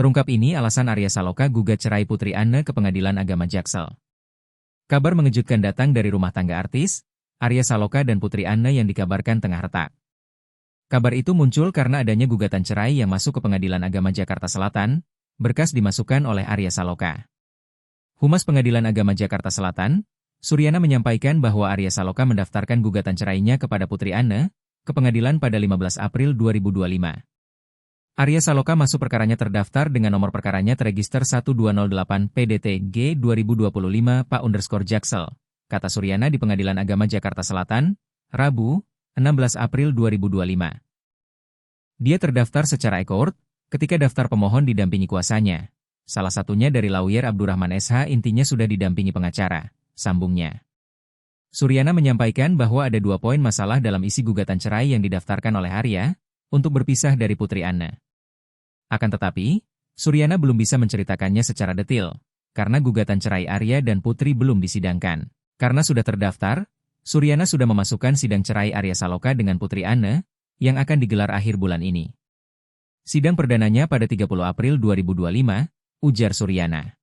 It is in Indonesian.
Terungkap ini alasan Arya Saloka gugat cerai Putri Anne ke Pengadilan Agama Jaksel. Kabar mengejutkan datang dari rumah tangga artis, Arya Saloka dan Putri Anne yang dikabarkan tengah retak. Kabar itu muncul karena adanya gugatan cerai yang masuk ke Pengadilan Agama Jakarta Selatan, berkas dimasukkan oleh Arya Saloka. Humas Pengadilan Agama Jakarta Selatan, Suryana menyampaikan bahwa Arya Saloka mendaftarkan gugatan cerainya kepada Putri Anne ke pengadilan pada 15 April 2025. Arya Saloka masuk perkaranya terdaftar dengan nomor perkaranya terregister 1208 PDT-G 2025 PA_Jaksel, kata Suryana di Pengadilan Agama Jakarta Selatan, Rabu, 16 April 2025. Dia terdaftar secara e-court, ketika daftar pemohon didampingi kuasanya. Salah satunya dari lawyer Abdurrahman SH intinya sudah didampingi pengacara, sambungnya. Suryana menyampaikan bahwa ada 2 poin masalah dalam isi gugatan cerai yang didaftarkan oleh Arya, untuk berpisah dari Putri Anne. Akan tetapi, Suryana belum bisa menceritakannya secara detail, karena gugatan cerai Arya dan Putri belum disidangkan. Karena sudah terdaftar, Suryana sudah memasukkan sidang cerai Arya Saloka dengan Putri Anne, yang akan digelar akhir bulan ini. Sidang perdananya pada 30 April 2025, ujar Suryana.